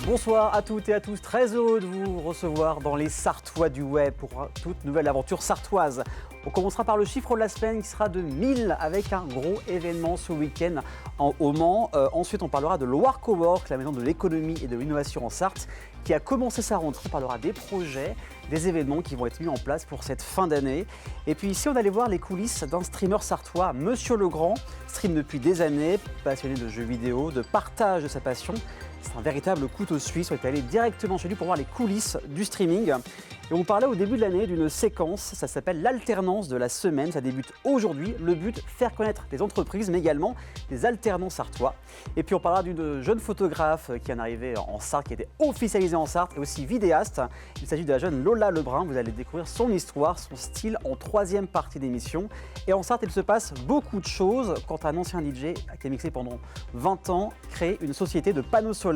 Bonsoir à toutes et à tous, très heureux de vous recevoir dans les Sartois du Web pour toute nouvelle aventure sartoise. On commencera par le chiffre de la semaine qui sera de 1000 avec un gros événement ce week-end au Mans. Ensuite, on parlera de Loire Cowork, la maison de l'économie et de l'innovation en Sarthe, qui a commencé sa rentrée. On parlera des projets, des événements qui vont être mis en place pour cette fin d'année. Et puis ici, on allait voir les coulisses d'un streamer sartois, Monsieur Legrand, stream depuis des années, passionné de jeux vidéo, de partage de sa passion. C'est un véritable couteau suisse. On est allé directement chez lui pour voir les coulisses du streaming. Et on parlait au début de l'année d'une séquence, ça s'appelle l'alternance de la semaine. Ça débute aujourd'hui. Le but, faire connaître des entreprises, mais également des alternants sartois. Et puis on parlera d'une jeune photographe qui est arrivée en Sarthe, qui a été officialisée en Sarthe, et aussi vidéaste. Il s'agit de la jeune Lola Lebrun. Vous allez découvrir son histoire, son style en troisième partie d'émission. Et en Sarthe, il se passe beaucoup de choses quand un ancien DJ qui a mixé pendant 20 ans crée une société de panneaux solaires.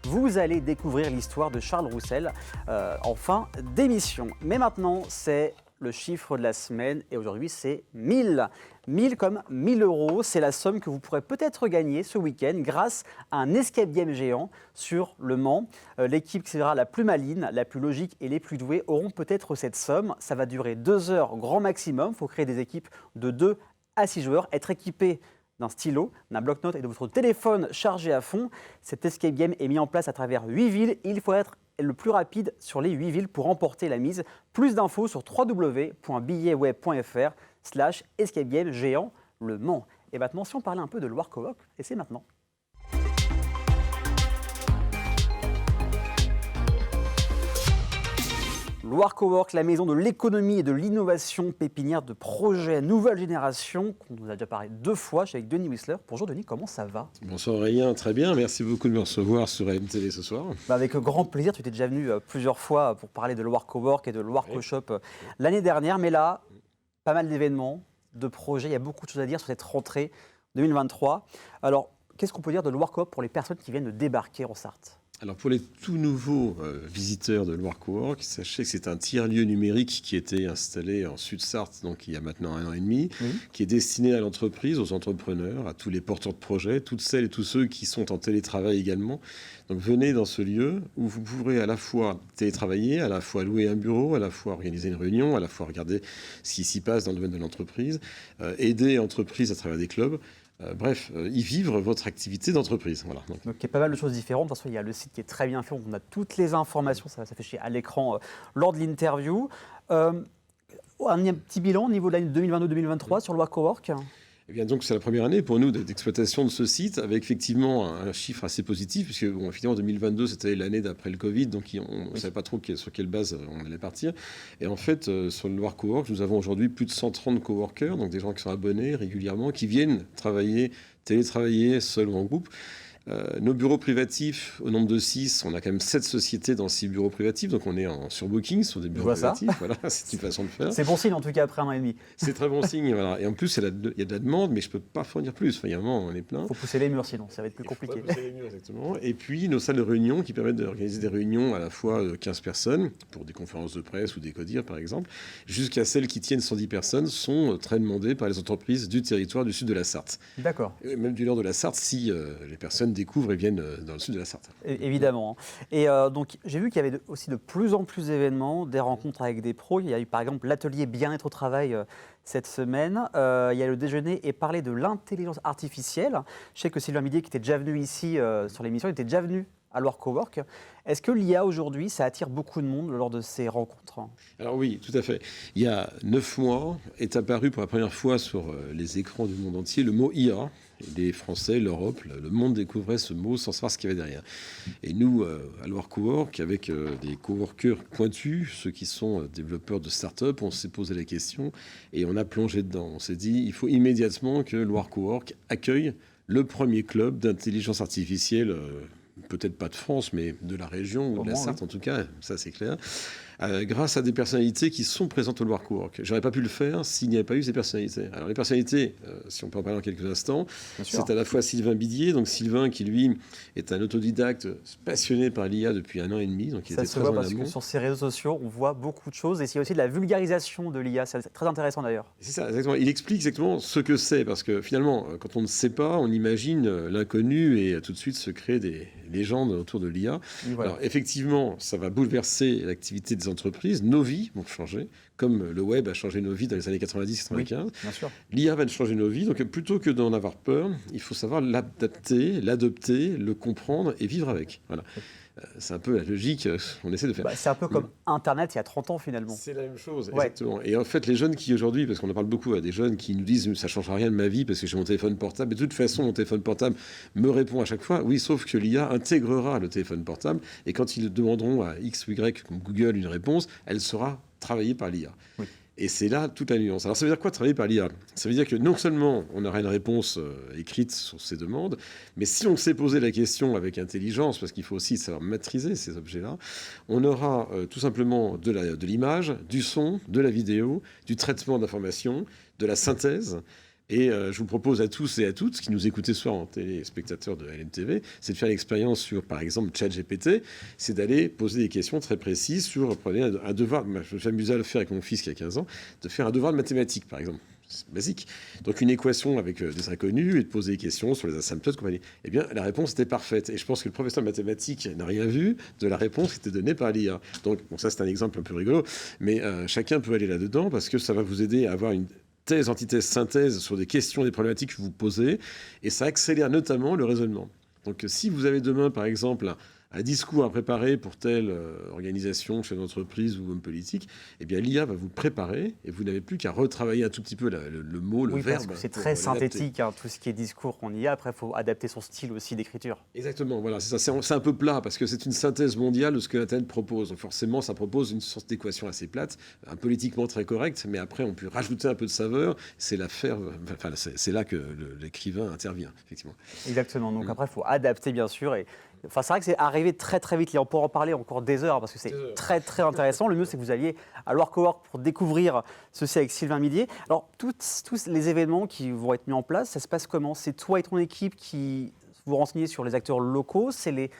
Vous allez découvrir l'histoire de Charles Roussel en fin d'émission. Mais maintenant, c'est le chiffre de la semaine et aujourd'hui, c'est 1000. 1000 comme 1000 euros, c'est la somme que vous pourrez peut-être gagner ce week-end grâce à un escape game géant sur le Mans. L'équipe qui sera la plus maligne, la plus logique et les plus douées auront peut-être cette somme. Ça va durer 2 heures grand maximum. Il faut créer des équipes de 2 à 6 joueurs, être équipé d'un stylo, d'un bloc-notes et de votre téléphone chargé à fond. Cet escape game est mis en place à travers 8 villes. Il faut être le plus rapide sur les 8 villes pour remporter la mise. Plus d'infos sur www.billetweb.fr/escape game géant Le Mans. Et maintenant, si on parlait un peu de Loire Cowork, et c'est maintenant. Loire Cowork, la maison de l'économie et de l'innovation, pépinière de projets nouvelle génération, qu'on nous a déjà parlé 2 fois, je suis avec Denis Whistler. Bonjour Denis, comment ça va? Bonsoir Aurélien, très bien, merci beaucoup de me recevoir sur AMTV ce soir. Avec grand plaisir, tu étais déjà venu plusieurs fois pour parler de Loire Cowork et de Loire CoShop l'année dernière, mais là, pas mal d'événements, de projets, il y a beaucoup de choses à dire sur cette rentrée 2023. Alors, qu'est-ce qu'on peut dire de Loire Cowork pour les personnes qui viennent de débarquer en Sarthe? Alors pour les tout nouveaux visiteurs de Loire Cowork, sachez que c'est un tiers-lieu numérique qui était installé en Sud-Sarthe, donc il y a maintenant 1 an et demi, qui est destiné à l'entreprise, aux entrepreneurs, à tous les porteurs de projets, toutes celles et tous ceux qui sont en télétravail également. Donc venez dans ce lieu où vous pourrez à la fois télétravailler, à la fois louer un bureau, à la fois organiser une réunion, à la fois regarder ce qui s'y passe dans le domaine de l'entreprise, aider l'entreprise à travers des clubs. Bref, y vivre votre activité d'entreprise. Voilà. Donc il y a pas mal de choses différentes. De toute façon, il y a le site qui est très bien fait. On a toutes les informations, ça va s'afficher à l'écran lors de l'interview. Un petit bilan au niveau de l'année 2022-2023 sur Loire Cowork. Eh bien, donc, c'est la première année pour nous d'exploitation de ce site, avec effectivement un chiffre assez positif, puisque, bon, effectivement, 2022, c'était l'année d'après le Covid, donc on ne savait pas trop sur quelle base on allait partir. Et en fait, sur le Loire Cowork, nous avons aujourd'hui plus de 130 coworkers, donc des gens qui sont abonnés régulièrement, qui viennent travailler, télétravailler, seuls ou en groupe. Nos bureaux privatifs, au nombre de 6, on a quand même 7 sociétés dans 6 bureaux privatifs, donc on est en surbooking sur des bureaux privatifs. Voilà, c'est une façon de faire. C'est bon signe en tout cas après 1 an et demi. C'est très bon signe, voilà. Et en plus, il y a de la demande, mais je ne peux pas fournir plus. Enfin, il y a un moment, on est plein. Il faut pousser les murs sinon, ça va être plus compliqué. Il faut pousser les murs, exactement. Et puis, nos salles de réunion qui permettent d'organiser des réunions à la fois 15 personnes, pour des conférences de presse ou des CODIR par exemple, jusqu'à celles qui tiennent 110 personnes, sont très demandées par les entreprises du territoire du sud de la Sarthe. D'accord. Et même du nord de la Sarthe, si les personnes découvrent et viennent dans le sud de la Sarthe. Évidemment. Et donc, j'ai vu qu'il y avait aussi de plus en plus d'événements, des rencontres avec des pros. Il y a eu par exemple l'atelier bien-être au travail cette semaine. Il y a le déjeuner et parler de l'intelligence artificielle. Je sais que Sylvain Midier, qui était déjà venu ici sur l'émission, il était déjà venu à Loire Cowork. Est-ce que l'IA aujourd'hui, ça attire beaucoup de monde lors de ces rencontres? Alors oui, tout à fait. Il y a 9 mois est apparu pour la première fois sur les écrans du monde entier le mot IA. Les Français, l'Europe, le monde découvrait ce mot sans savoir ce qu'il y avait derrière. Et nous, à Loire Cowork, avec des coworkers pointus, ceux qui sont développeurs de start-up, on s'est posé la question et on a plongé dedans. On s'est dit, il faut immédiatement que Loire Cowork accueille le premier club d'intelligence artificielle peut-être pas de France, mais de la région, ou de la Sarthe en tout cas, ça c'est clair. grâce à des personnalités qui sont présentes au Loire Cowork. J'aurais pas pu le faire s'il n'y avait pas eu ces personnalités. Alors les personnalités, si on peut en parler en quelques instants, c'est à la fois Sylvain Bidier, donc Sylvain qui lui est un autodidacte passionné par l'IA depuis 1 an et demi, donc il ça était se très voit en parce amont. que sur ces réseaux sociaux, on voit beaucoup de choses et il y a aussi de la vulgarisation de l'IA, c'est très intéressant d'ailleurs. C'est ça, exactement. Il explique exactement ce que c'est, parce que finalement, quand on ne sait pas, on imagine l'inconnu et tout de suite se crée des légendes autour de l'IA. Voilà. Alors effectivement, ça va bouleverser l'activité des entreprises, nos vies vont changer, comme le web a changé nos vies dans les années 90-95. Oui, bien sûr. L'IA va changer nos vies, donc plutôt que d'en avoir peur, il faut savoir l'adapter, l'adopter, le comprendre et vivre avec. Voilà. C'est un peu la logique qu'on essaie de faire. C'est un peu comme Internet il y a 30 ans finalement. C'est la même chose, Ouais. exactement. Et en fait, les jeunes qui aujourd'hui, parce qu'on en parle beaucoup à des jeunes qui nous disent « ça ne changera rien de ma vie parce que j'ai mon téléphone portable », et de toute façon, mon téléphone portable me répond à chaque fois, oui, sauf que l'IA intégrera le téléphone portable, et quand ils demanderont à X ou Y, comme Google, une réponse, elle sera travaillée par l'IA. Oui. Et c'est là toute la nuance. Alors ça veut dire quoi travailler par l'IA ? Ça veut dire que non seulement on aura une réponse écrite sur ces demandes, mais si on s'est posé la question avec intelligence, parce qu'il faut aussi savoir maîtriser ces objets-là, on aura tout simplement de l'image, du son, de la vidéo, du traitement d'informations, de la synthèse. Et je vous propose à tous et à toutes qui nous écoutez ce soir en téléspectateurs de LMTV, c'est de faire l'expérience sur, par exemple, ChatGPT, c'est d'aller poser des questions très précises sur, prenez un devoir, je m'amusais à le faire avec mon fils qui a 15 ans, de faire un devoir de mathématiques, par exemple. C'est basique. Donc une équation avec des inconnus et de poser des questions sur les asymptotes, compagnie. Eh bien, la réponse était parfaite. Et je pense que le professeur de mathématiques n'a rien vu de la réponse qui était donnée par l'IA. Donc, bon, ça, c'est un exemple un peu rigolo, mais chacun peut aller là-dedans parce que ça va vous aider à avoir une thèse, antithèse, synthèse sur des questions, des problématiques que vous posez, et ça accélère notamment le raisonnement. Donc si vous avez demain, par exemple, un discours à préparer pour telle organisation, chef d'entreprise ou homme politique, eh bien l'IA va vous préparer et vous n'avez plus qu'à retravailler un tout petit peu le mot, le verbe. Parce que c'est très synthétique, tout ce qui est discours qu'on y a. Après, il faut adapter son style aussi d'écriture. Exactement, voilà, c'est ça. C'est un peu plat parce que c'est une synthèse mondiale de ce que l'Internet propose. Donc forcément, ça propose une sorte d'équation assez plate, politiquement très correcte, mais après, on peut rajouter un peu de saveur. C'est là que l'écrivain intervient, effectivement. Exactement. Donc après, il faut adapter, bien sûr. Enfin, c'est vrai que c'est arrivé très très vite. On pourra en parler encore des heures parce que c'est très très intéressant. Le mieux, c'est que vous alliez à Loire Cowork pour découvrir ceci avec Sylvain Bidier. Alors, tous les événements qui vont être mis en place, ça se passe comment ? C'est toi et ton équipe qui vous renseignez sur les acteurs locaux ? C'est les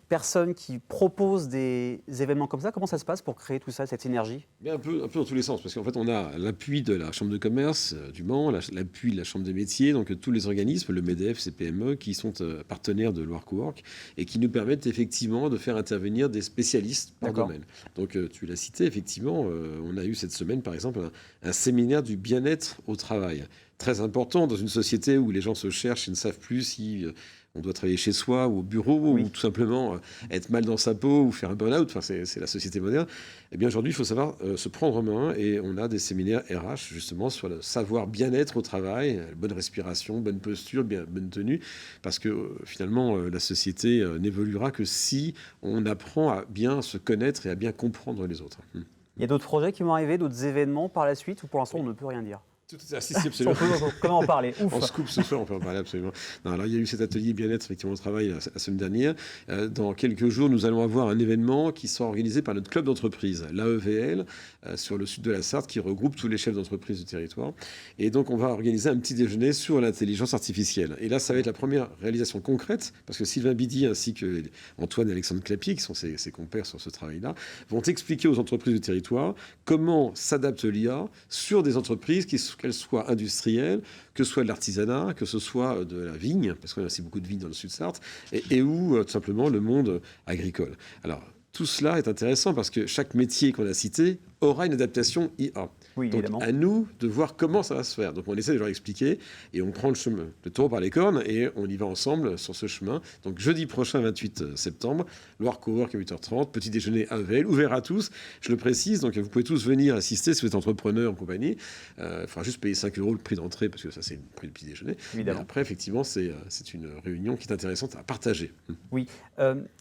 personnes qui proposent des événements comme ça ? Comment ça se passe pour créer tout ça, cette énergie ? Un peu dans tous les sens, parce qu'en fait, on a l'appui de la Chambre de commerce du Mans, l'appui de la Chambre des métiers, donc tous les organismes, le MEDEF, CPME, qui sont partenaires de Loire Cowork et qui nous permettent effectivement de faire intervenir des spécialistes par domaine. Donc, tu l'as cité, effectivement, on a eu cette semaine, par exemple, un séminaire du bien-être au travail. Très important dans une société où les gens se cherchent et ne savent plus si on doit travailler chez soi ou au bureau ou tout simplement être mal dans sa peau ou faire un burn-out. Enfin, c'est la société moderne. Eh bien, aujourd'hui, il faut savoir se prendre en main et on a des séminaires RH justement sur le savoir bien-être au travail, bonne respiration, bonne posture, bonne tenue, parce que finalement, la société n'évoluera que si on apprend à bien se connaître et à bien comprendre les autres. Il y a d'autres projets qui vont arriver, d'autres événements par la suite, ou pour l'instant, on ne peut rien dire ? Absolument. Comment en parler ? Ouf. On se coupe ce soir, on peut en parler absolument. Non, alors, il y a eu cet atelier bien-être effectivement au travail la semaine dernière. Dans quelques jours, nous allons avoir un événement qui sera organisé par notre club d'entreprise, l'AEVL, sur le sud de la Sarthe, qui regroupe tous les chefs d'entreprise du territoire. Et donc, on va organiser un petit déjeuner sur l'intelligence artificielle. Et là, ça va être la première réalisation concrète, parce que Sylvain Bidier ainsi que Antoine et Alexandre Clapier, qui sont ses compères sur ce travail-là, vont expliquer aux entreprises du territoire comment s'adapte l'IA sur des entreprises qu'elles soient industrielles, que ce soit de l'artisanat, que ce soit de la vigne, parce qu'on a aussi beaucoup de vignes dans le sud-Sarthe, et ou tout simplement le monde agricole. Alors, tout cela est intéressant parce que chaque métier qu'on a cité aura une adaptation IA. Oui, donc, évidemment. à nous de voir comment ça va se faire. Donc, on essaie de leur expliquer et on prend le taureau par les cornes et on y va ensemble sur ce chemin. Donc, jeudi prochain, 28 septembre, Loire Cowork à 8h30, petit déjeuner à Veil, ouvert à tous. Je le précise, donc vous pouvez tous venir assister si vous êtes entrepreneur en compagnie. Il faudra juste payer 5 € le prix d'entrée parce que ça, c'est le prix du petit déjeuner. Évidemment. Mais après, effectivement, c'est une réunion qui est intéressante à partager. Oui.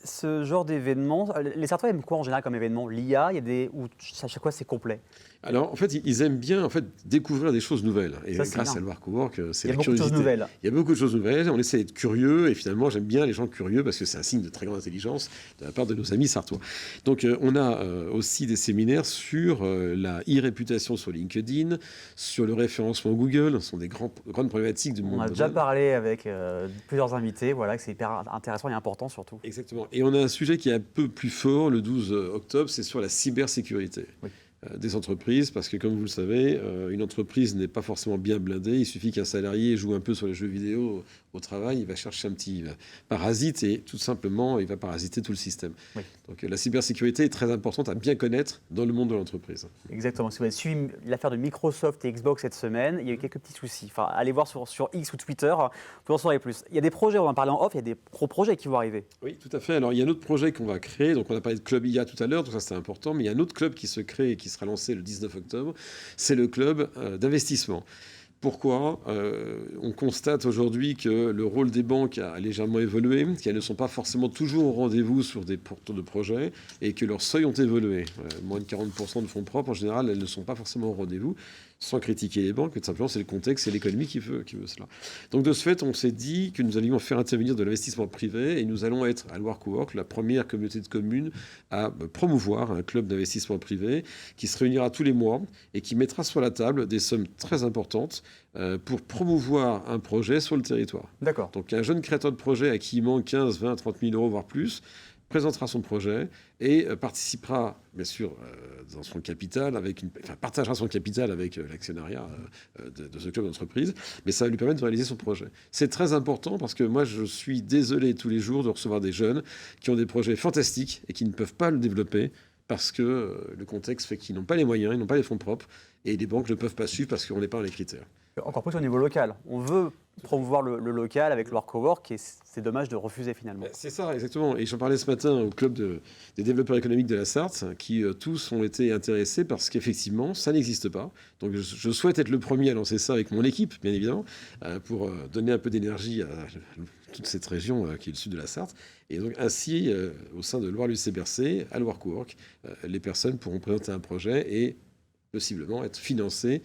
Ce genre d'événement, les Sartois aiment quoi en général comme événement ? L'IA, il y a où à chaque fois c'est complet. Alors, en fait, ils aiment bien découvrir des choses nouvelles. Et Ça, c'est grâce bien. à Loire Cowork, c'est Il y a la beaucoup de curiosité. choses nouvelles. Il y a beaucoup de choses nouvelles. On essaie d'être curieux. Et finalement, j'aime bien les gens curieux parce que c'est un signe de très grande intelligence de la part de nos amis sartois. Donc, on a aussi des séminaires sur la e-réputation sur LinkedIn, sur le référencement Google. Ce sont des grandes problématiques du monde. On a déjà parlé avec plusieurs invités, voilà, que c'est hyper intéressant et important surtout. Exactement. Et on a un sujet qui est un peu plus fort le 12 octobre, c'est sur la cybersécurité. Oui. Des entreprises, parce que comme vous le savez, une entreprise n'est pas forcément bien blindée. Il suffit qu'un salarié joue un peu sur les jeux vidéo au travail, il va chercher un petit parasite et tout simplement, il va parasiter tout le système. Oui. Donc la cybersécurité est très importante à bien connaître dans le monde de l'entreprise. Exactement. Si vous avez suivi l'affaire de Microsoft et Xbox cette semaine, il y a eu quelques petits soucis. Enfin, allez voir sur X ou Twitter, vous en saurez plus. Il y a des projets, on en parlait en off, il y a des gros projets qui vont arriver. Oui, tout à fait. Alors, il y a un autre projet qu'on va créer. Donc, on a parlé de Club IA tout à l'heure, donc ça, c'est important. Mais il y a un autre club qui se crée et qui sera lancé le 19 octobre. C'est le club d'investissement. Pourquoi on constate aujourd'hui que le rôle des banques a légèrement évolué, qu'elles ne sont pas forcément toujours au rendez-vous sur des porteurs de projets et que leurs seuils ont évolué. Moins de 40% de fonds propres, en général, elles ne sont pas forcément au rendez-vous, sans critiquer les banques, mais tout simplement c'est le contexte, c'est l'économie qui veut cela. Donc de ce fait, on s'est dit que nous allions faire intervenir de l'investissement privé et nous allons être à Loire Cowork la première communauté de communes à promouvoir un club d'investissement privé qui se réunira tous les mois et qui mettra sur la table des sommes très importantes pour promouvoir un projet sur le territoire. D'accord. Donc un jeune créateur de projet à qui il manque 15, 20, 30 000 euros, voire plus, présentera son projet et participera, bien sûr, dans son capital, partagera son capital avec l'actionnariat de ce club d'entreprise, mais ça va lui permettre de réaliser son projet. C'est très important parce que moi, je suis désolé tous les jours de recevoir des jeunes qui ont des projets fantastiques et qui ne peuvent pas le développer parce que le contexte fait qu'ils n'ont pas les moyens, ils n'ont pas les fonds propres et les banques ne peuvent pas suivre parce qu'on n'est pas dans les critères. Encore plus au niveau local. On veut promouvoir le local avec Loire Cowork et c'est dommage de refuser finalement. C'est ça, exactement. Et j'en parlais ce matin au club des développeurs économiques de la Sarthe, qui tous ont été intéressés parce qu'effectivement, ça n'existe pas. Donc je souhaite être le premier à lancer ça avec mon équipe, bien évidemment, pour donner un peu d'énergie à toute cette région qui est le sud de la Sarthe. Et donc ainsi, au sein de Loire-Luce-et-Bercé, à Loire Cowork, les personnes pourront présenter un projet et possiblement être financées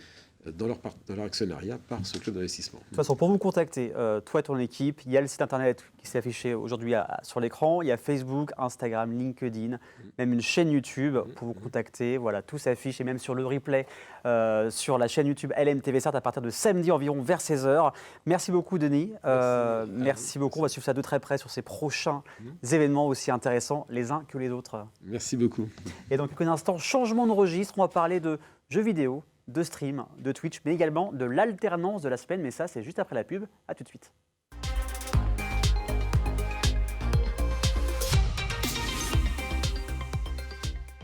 dans leur actionnariat par ce club d'investissement. De toute façon, pour vous contacter, toi et ton équipe, il y a le site internet qui s'est affiché aujourd'hui sur l'écran, il y a Facebook, Instagram, LinkedIn, même une chaîne YouTube pour vous contacter. Voilà, tout s'affiche et même sur le replay sur la chaîne YouTube LMTV Sarthe à partir de samedi environ vers 16h. Merci beaucoup Denis. Merci beaucoup. On va suivre ça de très près sur ces prochains événements aussi intéressants les uns que les autres. Merci beaucoup. Et dans quelques instants, changement de registre, on va parler de jeux vidéo, de stream, de Twitch, mais également de l'alternance de la semaine. Mais ça, c'est juste après la pub. À tout de suite.